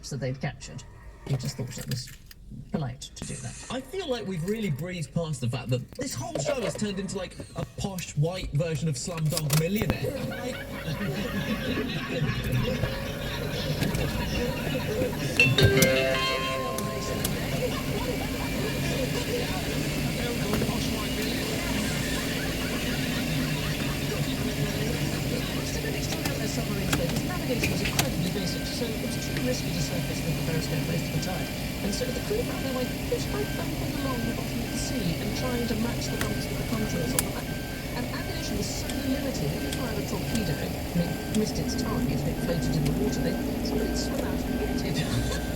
ships that they'd captured. He just thought it was polite to do that. I feel like we've really breezed past the fact that this whole show has turned into like a posh white version of Slumdog Millionaire. Navigation was incredibly basic, so it was too risky to surface with the periscope most of the time. And so the crew found their way hitchhike bumping along the bottom of the sea and trying to match the bumps with the contrails on the map. And ammunition was so limited, if you fired a torpedo and it missed its target and it floated in the water, somebody'd swim out and get it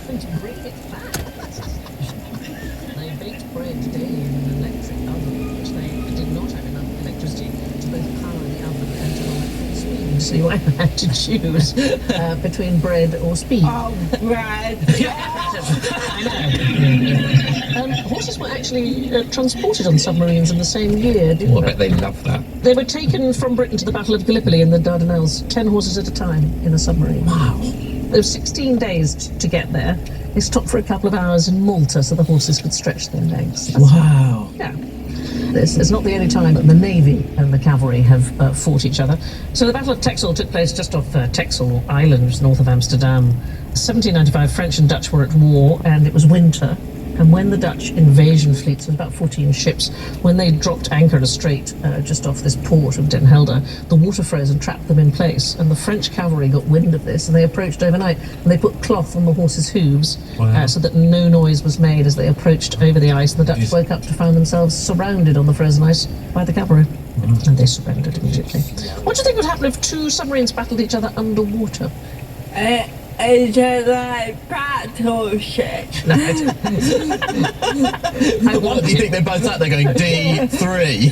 and bring it back. They baked bread daily in an electric oven, which they did not have enough electricity to both power the oven and to run at full speed. So you either had to choose between bread or speed. Oh, bread! I know. Horses were actually transported on submarines in the same year, didn't I they? bet they love that. They were taken from Britain to the Battle of Gallipoli in the Dardanelles, 10 horses at a time in a submarine. Wow. There were 16 days to get there. They stopped for a couple of hours in Malta so the horses could stretch their legs. Wow. Yeah. This is not the only time that the Navy and the cavalry have fought each other. So the Battle of Texel took place just off Texel Island, north of Amsterdam. 1795, French and Dutch were at war, and it was winter. And when the Dutch invasion fleets, with about 14 ships, when they dropped anchor in a strait just off this port of Den Helder, the water froze and trapped them in place. And the French cavalry got wind of this, and they approached overnight. And they put cloth on the horses' hooves so that no noise was made as they approached over the ice. And the Dutch woke up to find themselves surrounded on the frozen ice by the cavalry. And they surrendered immediately. What do you think would happen if two submarines battled each other underwater? Is it like battleship? No, What do you think they're both at? They're going D3.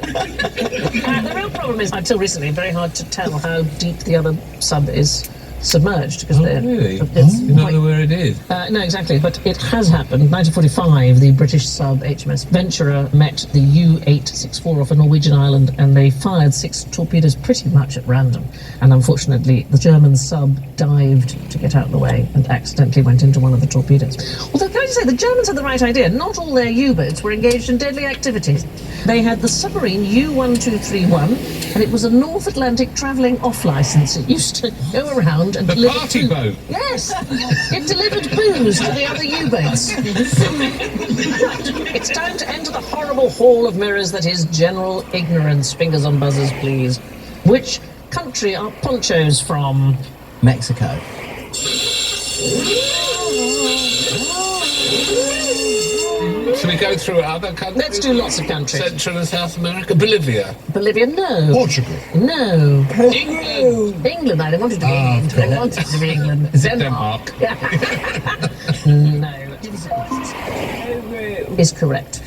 The real problem is, until recently, very hard to tell how deep the other sub is submerged because they're Really? it's You don't quite- know where it is? no, exactly, but it has happened. 1945, the British sub HMS Venturer met the U-864 off a Norwegian island, and they fired 6 torpedoes pretty much at random. And unfortunately, the German sub dived to get out of the way and accidentally went into one of the torpedoes. Although, can I just say, the Germans had the right idea. Not all their U-boats were engaged in deadly activities. They had the submarine U-1231, and it was a North Atlantic travelling off licence. It used to go around and The deliver party boat? Yes, it delivered booze to the other U-boats. It's time to enter the horrible hall of mirrors that is general ignorance. Fingers on buzzers, please. Which country are ponchos from? Mexico. Should we go through other countries? Let's do lots of countries. Central and South America? Bolivia? Bolivia, no. Portugal. No. England? England, I wanted to be England. I wanted to be England. Denmark? No. Is correct.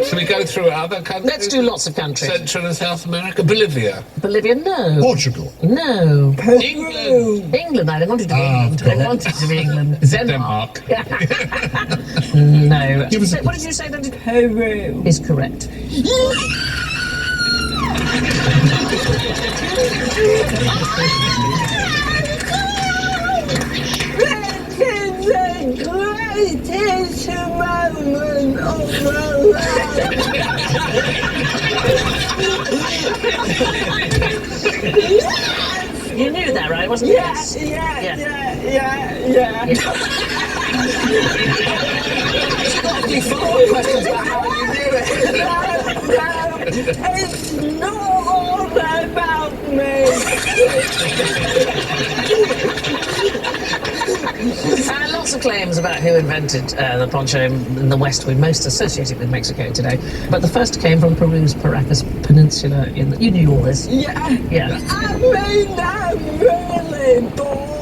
Should we go through other countries? Let's do lots of countries. Central and South America? Bolivia? Bolivia, no. Portugal. No. England? England, I wanted to be England. I wanted to be England. Denmark? No. Give us a- What did you say then? Peru. Is correct. This is the greatest moment of my life. You knew that, right? Wasn't it? Yes. Yeah. Any follow-up questions about how you knew it? It's not all about me. Lots of claims about who invented the poncho in the West. We're most associated with Mexico today. But the first came from Peru's Paracas Peninsula. You knew all this. Yeah. Yeah. I mean, I'm really bored.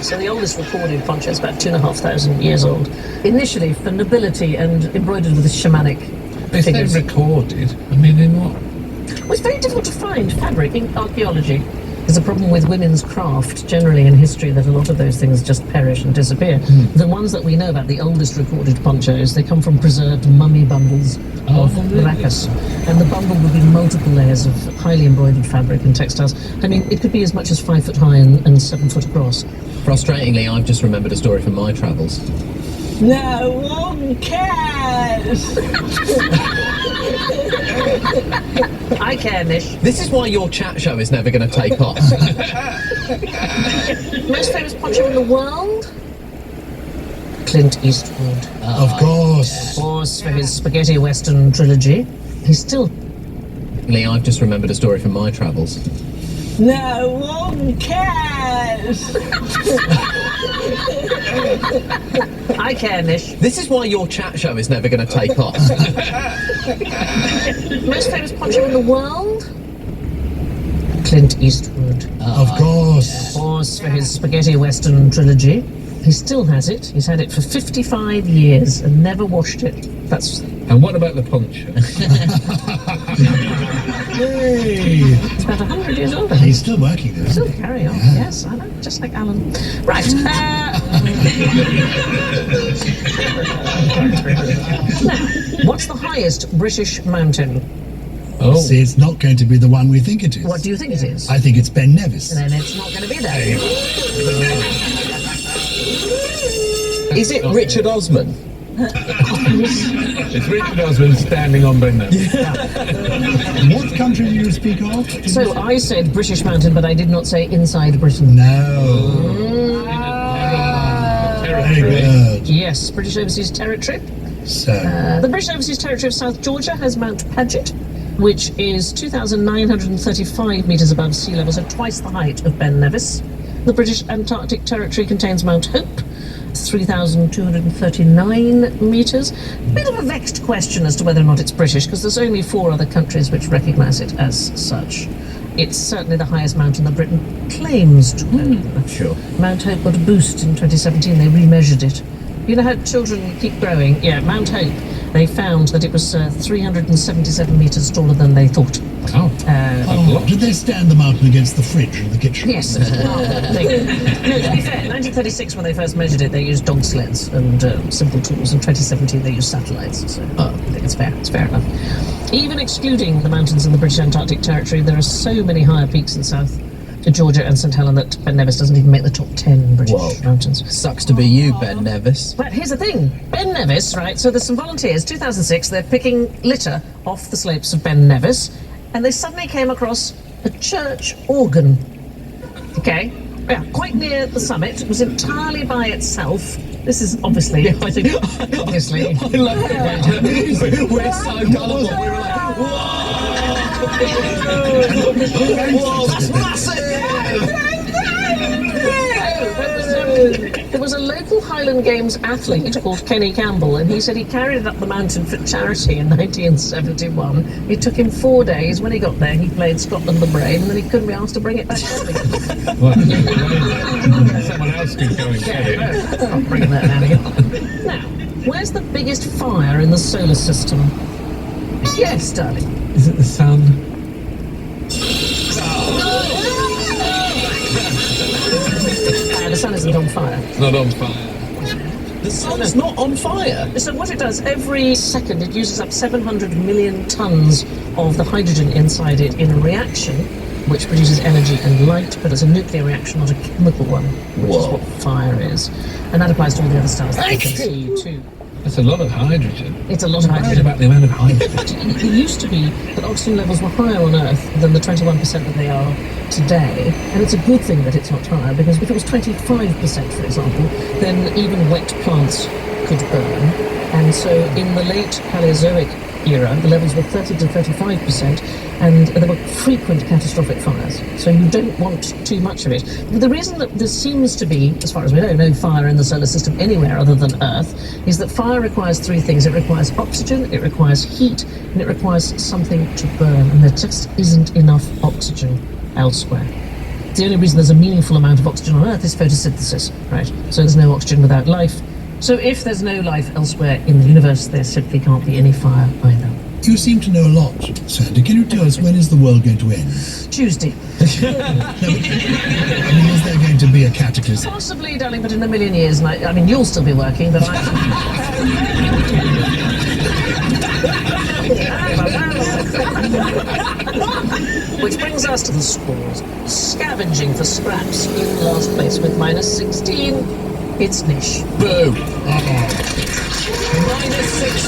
So the oldest recorded poncho is about 2,500 years old. Initially for nobility and embroidered with shamanic If they figures. recorded, I mean, in what? Well, it's very difficult to find fabric in archaeology. There's a problem with women's craft generally in history that a lot of those things just perish and disappear. The ones that we know about, the oldest recorded ponchos, they come from preserved mummy bundles of Bacchus. And the bundle would be multiple layers of highly embroidered fabric and textiles. I mean, it could be as much as 5 foot high and 7 foot across. Frustratingly, I've just remembered a story from my travels. No one cares. I care, Nish. This is why your chat show is never going to take off. Most famous poncho in the world? Clint Eastwood. Of course. Of course, for his spaghetti western trilogy. He's still... Lee, I've just remembered a story from my travels. No one cares. I care, Nish. This is why your chat show is never going to take off. Most famous poncho in the world? Clint Eastwood. Of course. Of course, for his spaghetti western trilogy. He still has it. He's had it for 55 years and never washed it. That's... And what about the poncho? Hey. It's about 100 years old, I think. He's still working there, isn't Still he? carry on. Yes, I know. Just like Alan. Right. Now, what's the highest British mountain? Oh, See, it's not going to be the one we think it is. What do you think it is? I think it's Ben Nevis. Then it's not going to be there. Is it Richard Osman? it's Richard Osman standing on Ben Nevis. What country do you speak of? So I said British mountain, but I did not say inside Britain. No. Very good. Yes, British Overseas Territory. So, The British Overseas Territory of South Georgia has Mount Paget, which is 2,935 metres above sea level, so twice the height of Ben Nevis. The British Antarctic Territory contains Mount Hope, 3,239 metres. Bit of a vexed question as to whether or not it's British, because there's only 4 other countries which recognise it as such. It's certainly the highest mountain that Britain claims to own. Sure. Mount Hope got a boost in 2017. They remeasured it. You know how children keep growing? Yeah, Mount Hope. They found that it was 377 metres taller than they thought. Oh, did they stand the mountain against the fridge in the kitchen? Yes. No, to be fair, 1936 when they first measured it, they used dog sleds and simple tools. In 2017, they used satellites. So I think it's fair. It's fair enough. Even excluding the mountains in the British Antarctic Territory, there are so many higher peaks in South Georgia and St Helena that Ben Nevis doesn't even make the top 10 British mountains. Sucks to be you, Ben Nevis. But here's the thing, Ben Nevis, right, so there's some volunteers, 2006, they're picking litter off the slopes of Ben Nevis, and they suddenly came across a church organ. Okay? Yeah, quite near the summit. It was entirely by itself. This is obviously, I think, obviously. I love it. We're so gullible. We were like, whoa, that's massive! There was a local Highland Games athlete called Kenny Campbell, and he said he carried it up the mountain for charity in 1971. It took him 4 days. When he got there, he played Scotland the Brave, and then he couldn't be asked to bring it back down again. well, someone else could go and get it. I'm not bringing that down again. Now, where's the biggest fire in the solar system? Yes, darling. Is it the sun? The sun isn't on fire. It's not on fire. The sun's not on fire. So what it does, every second it uses up 700 million tonnes of the hydrogen inside it in a reaction, which produces energy and light, but it's a nuclear reaction, not a chemical one, which is what fire is. And that applies to all the other stars that we can see too. That's a lot of hydrogen. It's a lot of Worried hydrogen. about the amount of hydrogen. It used to be that oxygen levels were higher on Earth than the 21% that they are today, and it's a good thing that it's not higher, because if it was 25%, for example, then even wet plants could burn. And so in the late Paleozoic era, the levels were 30 to 35%, and there were frequent catastrophic fires. So you don't want too much of it. But the reason that there seems to be, as far as we know, no fire in the solar system anywhere other than Earth, is that fire requires 3 things. It requires oxygen, it requires heat, and it requires something to burn. And there just isn't enough oxygen elsewhere. The only reason there's a meaningful amount of oxygen on Earth is photosynthesis, right? So there's no oxygen without life. So if there's no life elsewhere in the universe, there simply can't be any fire either. You seem to know a lot, Sandy. Can you tell us when is the world going to end? Tuesday. I mean, is there going to be a cataclysm? Possibly, darling, but in a million years. And I mean, you'll still be working, but I... Which brings us to the scores. Scavenging for scraps. In last place with -16. It's Nish. Boo. -16.